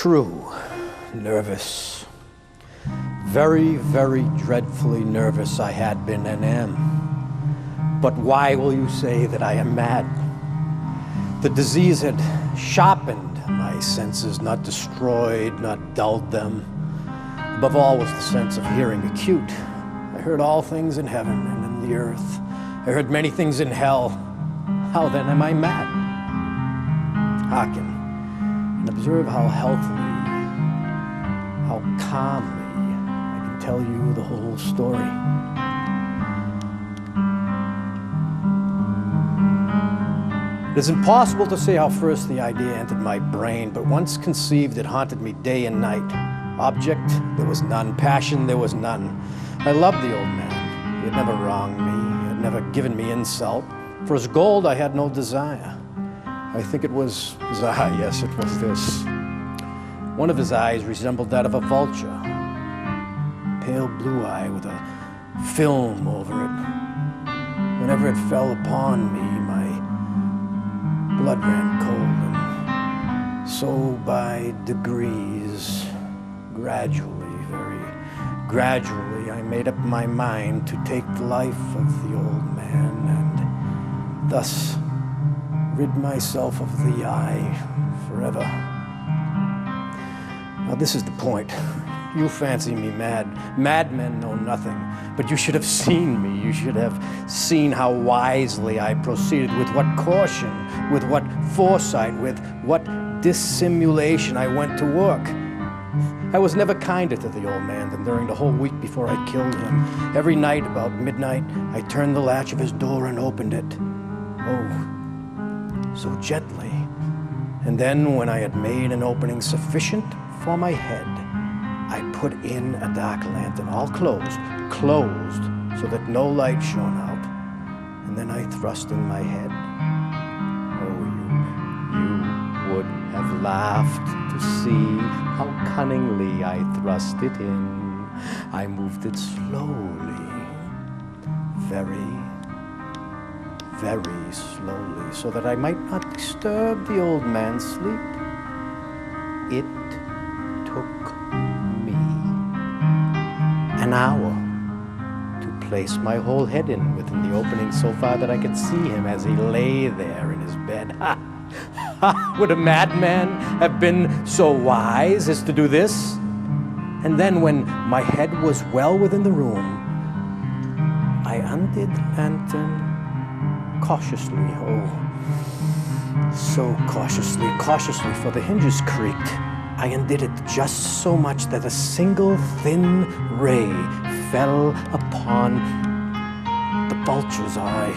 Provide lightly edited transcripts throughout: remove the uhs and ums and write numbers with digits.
True, nervous. Very, very dreadfully nervous I had been and am. But why will you say that I am mad? The disease had sharpened my senses, not destroyed, not dulled them. Above all was the sense of hearing acute. I heard all things in heaven and in the earth. I heard many things in hell. How then am I mad? Hearken and observe how healthily, how calmly I can tell you the whole story. It is impossible to say how first the idea entered my brain, but once conceived, it haunted me day and night. Object, there was none. Passion, there was none. I loved the old man. He had never wronged me. He had never given me insult. For his gold, I had no desire. I think it was his eye. Yes, it was this. One of his eyes resembled that of a vulture. Pale blue eye with a film over it. Whenever it fell upon me, my blood ran cold, and so by degrees, gradually, very gradually, I made up my mind to take the life of the old man and thus rid myself of the eye forever. Now this is the point. You fancy me mad. Madmen know nothing. But you should have seen me. You should have seen how wisely I proceeded, with what caution, with what foresight, with what dissimulation I went to work. I was never kinder to the old man than during the whole week before I killed him. Every night about midnight, I turned the latch of his door and opened it. Oh, so gently. And then, when I had made an opening sufficient for my head, I put in a dark lantern, all closed, so that no light shone out. And then I thrust in my head. Oh, you would have laughed to see how cunningly I thrust it in. I moved it slowly, very, very slowly, so that I might not disturb the old man's sleep. It took me an hour to place my whole head in within the opening so far that I could see him as he lay there in his bed. Would a madman have been so wise as to do this? And then, when my head was well within the room, I undid the lantern cautiously. Oh, so cautiously, for the hinges creaked. I undid it just so much that a single thin ray fell upon the vulture's eye.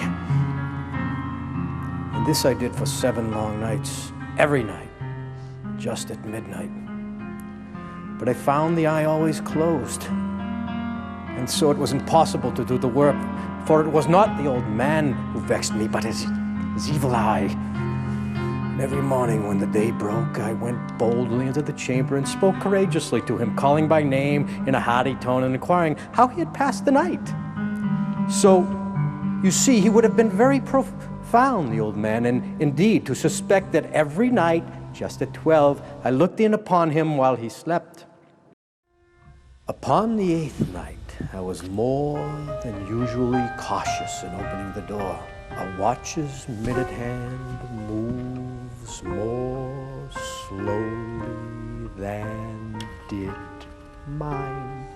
And this I did for 7 long nights, every night, just at midnight. But I found the eye always closed, and so it was impossible to do the work, for it was not the old man who vexed me, but his evil eye. And every morning when the day broke, I went boldly into the chamber and spoke courageously to him, calling by name in a hearty tone and inquiring how he had passed the night. So, you see, he would have been very profound, the old man, and indeed to suspect that every night, just at 12, I looked in upon him while he slept. Upon the 8th night, I was more than usually cautious in opening the door. A watch's minute hand moves more slowly than did mine.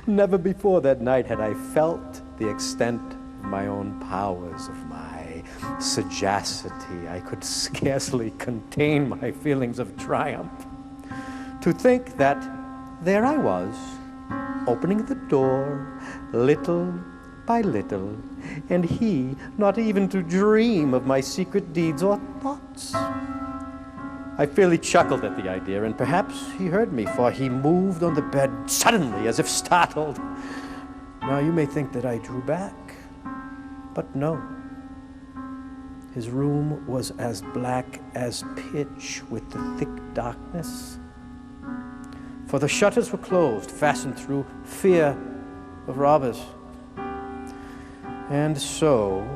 Never before that night had I felt the extent of my own powers, of my sagacity. I could scarcely contain my feelings of triumph. To think that there I was, opening the door, little by little, and he not even to dream of my secret deeds or thoughts. I fairly chuckled at the idea, and perhaps he heard me, for he moved on the bed suddenly, as if startled. Now you may think that I drew back, but no. His room was as black as pitch with the thick darkness, for the shutters were closed, fastened through fear of robbers. And so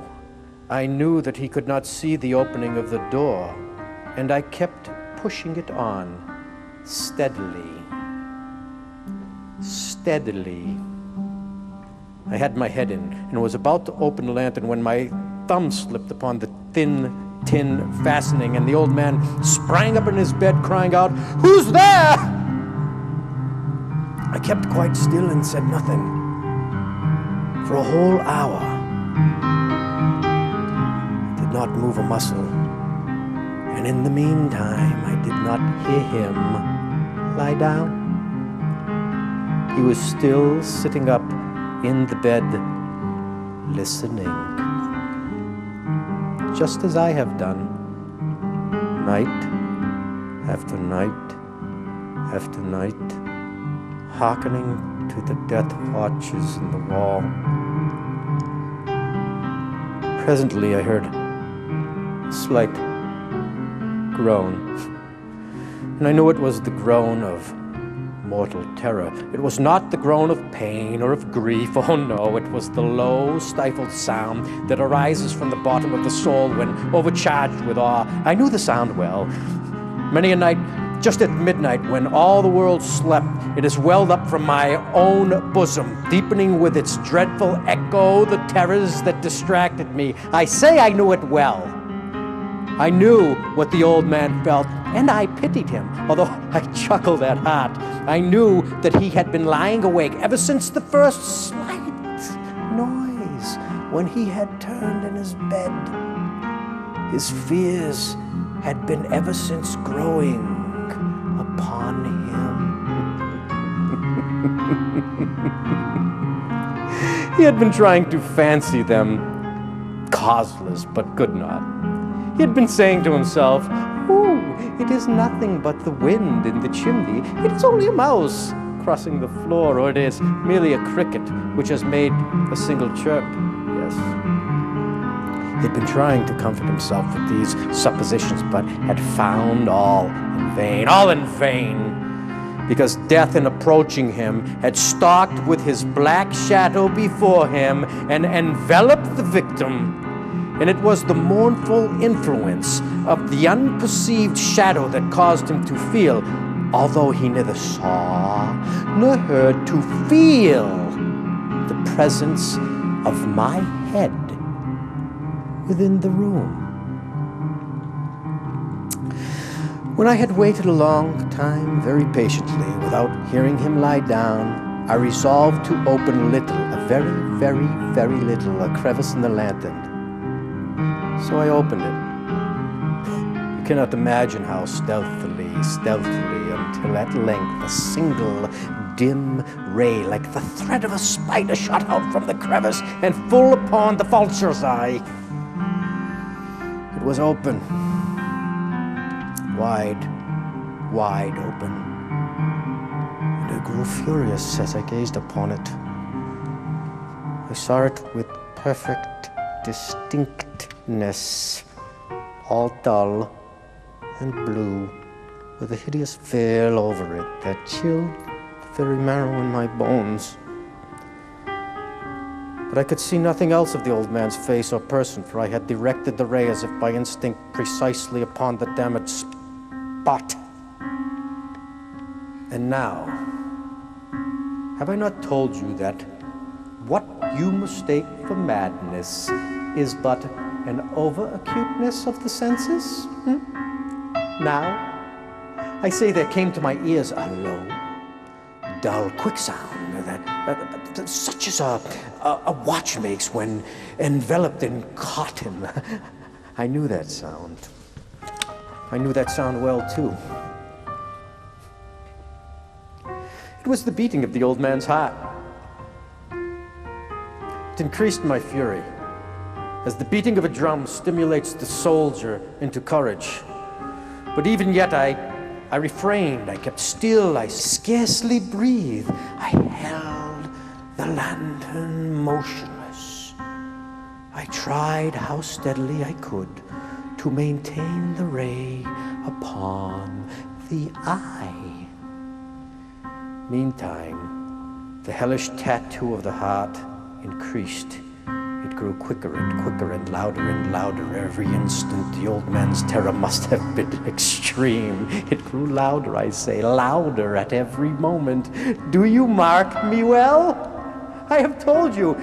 I knew that he could not see the opening of the door, and I kept pushing it on, steadily. Steadily. I had my head in and was about to open the lantern when my thumb slipped upon the thin tin fastening, and the old man sprang up in his bed, crying out, "Who's there?" I kept quite still and said nothing for a whole hour. I did not move a muscle, and in the meantime I did not hear him lie down. He was still sitting up in the bed, listening, just as I have done, night after night after night, hearkening to the death watches in the wall. Presently I heard a slight groan, and I knew it was the groan of mortal terror. It was not the groan of pain or of grief. Oh no, it was the low, stifled sound that arises from the bottom of the soul when overcharged with awe. I knew the sound well. Many a night, just at midnight, when all the world slept, it has welled up from my own bosom, deepening with its dreadful echo the terrors that distracted me. I say I knew it well. I knew what the old man felt, and I pitied him, although I chuckled at heart. I knew that he had been lying awake ever since the first slight noise when he had turned in his bed. His fears had been ever since growing upon him. He had been trying to fancy them causeless, but could not. He had been saying to himself, "Oh, it is nothing but the wind in the chimney. It is only a mouse crossing the floor, or it is merely a cricket which has made a single chirp." Yes. He had been trying to comfort himself with these suppositions, but had found all in vain, because death, in approaching him, had stalked with his black shadow before him and enveloped the victim. And it was the mournful influence of the unperceived shadow that caused him to feel, although he neither saw nor heard, to feel the presence of my head within the room. When I had waited a long time, very patiently, without hearing him lie down, I resolved to open a little, a very, very, very little, a crevice in the lantern. So I opened it. You cannot imagine how stealthily, until at length a single dim ray, like the thread of a spider, shot out from the crevice and full upon the vulture's eye. It was open, wide open, and I grew furious as I gazed upon it. I saw it with perfect distinctness, all dull and blue, with a hideous veil over it that chilled the very marrow in my bones. But I could see nothing else of the old man's face or person, for I had directed the ray as if by instinct precisely upon the damaged spot. And now, have I not told you that what you mistake for madness is but an over-acuteness of the senses? Now, I say there came to my ears a low, dull, quick sound, that such as a watch makes when enveloped in cotton. I knew that sound. I knew that sound well, too. It was the beating of the old man's heart. It increased my fury, as the beating of a drum stimulates the soldier into courage. But even yet I refrained, I kept still, I scarcely breathed. I held the lantern motionless. I tried how steadily I could to maintain the ray upon the eye. Meantime, the hellish tattoo of the heart increased. It It grew quicker and louder every instant. The old man's terror must have been extreme. It grew louder, I say, louder at every moment. Do you mark me well? I have told you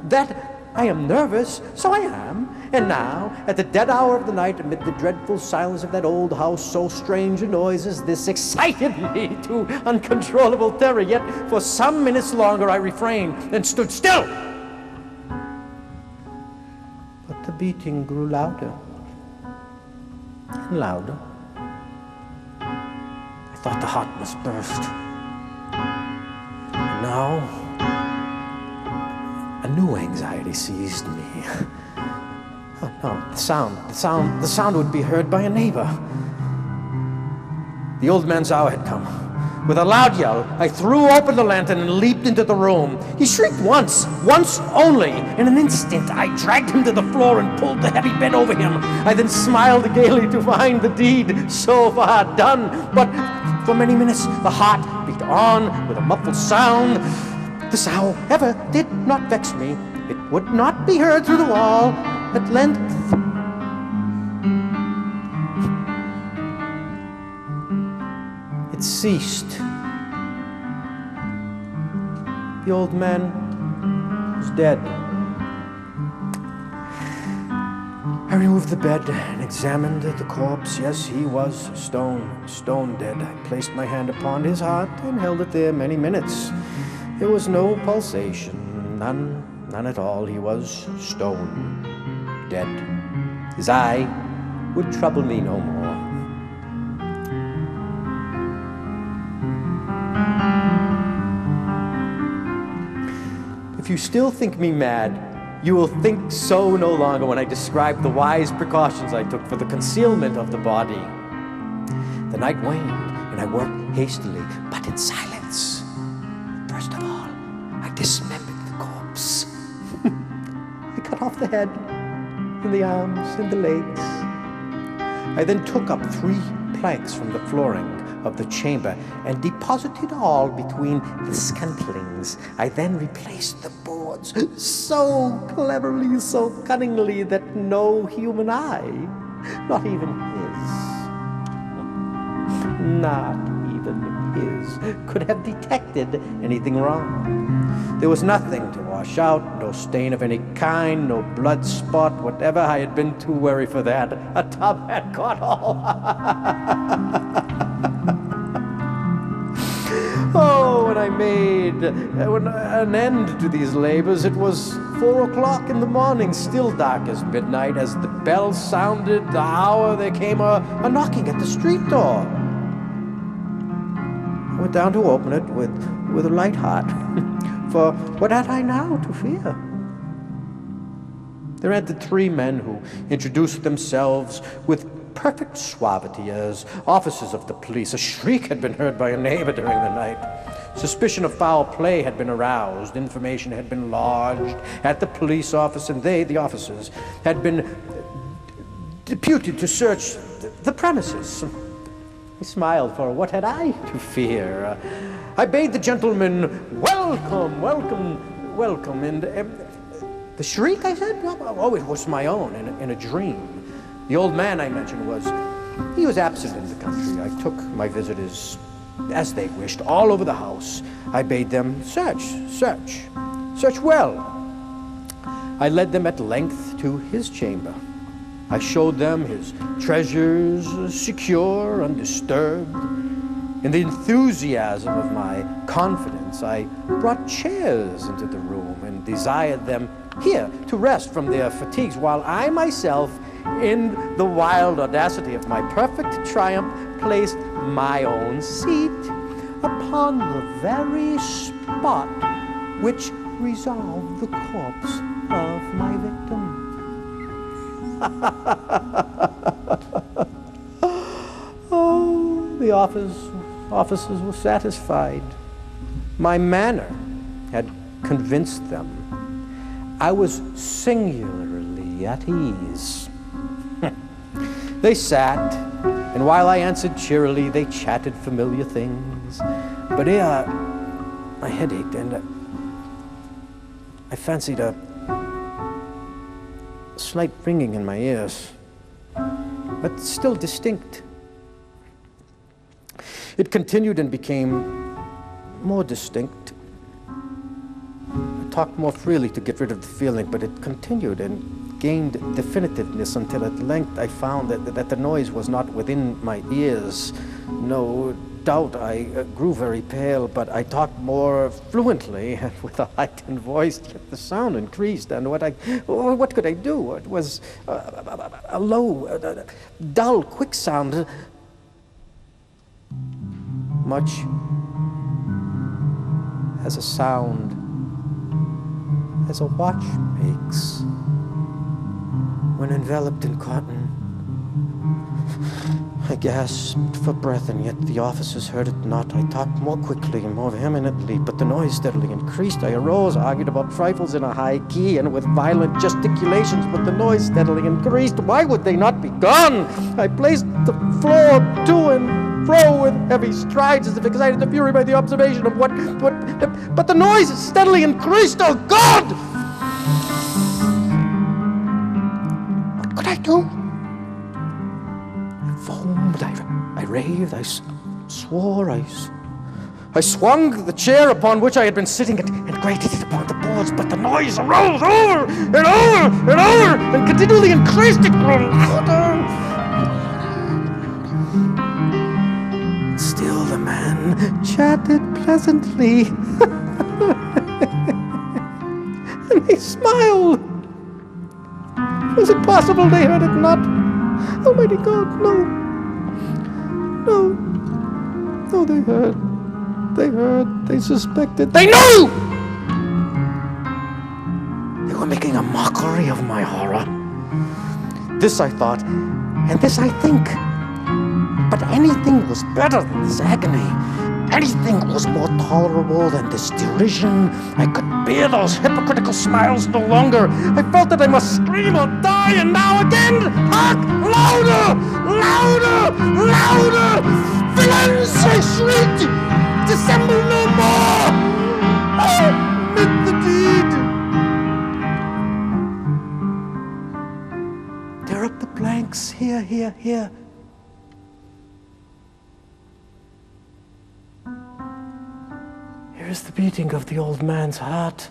that I am nervous, so I am. And now, at the dead hour of the night, amid the dreadful silence of that old house, so strange a noise as this excited me to uncontrollable terror. Yet for some minutes longer I refrained and stood still. But the beating grew louder and louder. I thought the heart must burst. And now, a new anxiety seized me. Oh no, the sound would be heard by a neighbor. The old man's hour had come. With a loud yell, I threw open the lantern and leaped into the room. He shrieked once only. In an instant, I dragged him to the floor and pulled the heavy bed over him. I then smiled gaily to find the deed so far done. But for many minutes, the heart beat on with a muffled sound. This, however, did not vex me. It would not be heard through the wall. At length, it ceased. The old man was dead. I removed the bed and examined the corpse. Yes, he was stone dead. I placed my hand upon his heart and held it there many minutes. There was no pulsation, none at all. He was stone dead. His eye would trouble me no more. If you still think me mad, you will think so no longer when I describe the wise precautions I took for the concealment of the body. The night waned, and I worked hastily, but in silence. First of all, I dismembered the corpse. I cut off the head, and the arms, and the legs. I then took up 3 planks from the flooring of the chamber and deposited all between the scantlings. I then replaced the boards so cleverly, so cunningly, that no human eye, not even his, could have detected anything wrong. There was nothing to wash out, no stain of any kind, no blood spot, whatever. I had been too wary for that. A tub had caught all. Oh, when I made an end to these labors, it was 4 o'clock in the morning, still dark as midnight. As the bell sounded the hour, there came a knocking at the street door. I went down to open it with a light heart. For what had I now to fear? There entered 3 men who introduced themselves with perfect suavity as officers of the police. A shriek had been heard by a neighbor during the night. Suspicion of foul play had been aroused. Information had been lodged at the police office, and they, the officers, had been deputed to search the premises. I smiled, for what had I to fear? I bade the gentleman welcome, and the shriek, I said? Oh, it was my own, in a dream. The old man I mentioned he was absent in the country. I took my visitors, as they wished, all over the house. I bade them search well. I led them at length to his chamber. I showed them his treasures, secure, undisturbed. In the enthusiasm of my confidence, I brought chairs into the room and desired them here to rest from their fatigues, while I myself, in the wild audacity of my perfect triumph, placed my own seat upon the very spot which resolved the corpse of my victim. Oh, the officers were satisfied. My manner had convinced them. I was singularly at ease. They sat, and while I answered cheerily, they chatted familiar things. But my head ached, and I fancied a a slight ringing in my ears, but still distinct. It continued and became more distinct. I talked more freely to get rid of the feeling, but it continued and gained definitiveness until at length I found that the noise was not within my ears. No doubt I grew very pale, but I talked more fluently and with a heightened voice, yet the sound increased, and what could I do? It was a low, dull, quick sound, much as a sound as a watch makes when enveloped in cotton. I gasped for breath, and yet the officers heard it not. I talked more quickly and more vehemently, but the noise steadily increased. I arose, argued about trifles in a high key and with violent gesticulations, but the noise steadily increased. Why would they not be gone? I paced the floor to and fro with heavy strides, as if excited to fury by the observation of but the noise steadily increased. Oh, God! What could I do? Foamed, I raved, I swore, I swung the chair upon which I had been sitting and grated it upon the boards, but the noise arose over and over and over and continually increased. It grew louder. Still the man chatted pleasantly, and he smiled. Was it possible they heard it not? Almighty God, no. No, they heard, they suspected, they knew! They were making a mockery of my horror. This I thought, and this I think. But anything was better than this agony. Anything was more tolerable than this derision. I could bear those hypocritical smiles no longer. I felt that I must scream or die, and now again, hark! Louder! Louder! Louder! Villains! I shrieked! Dissemble no more! Admit the deed! Tear up the planks! Here! Here is the beating of the old man's heart.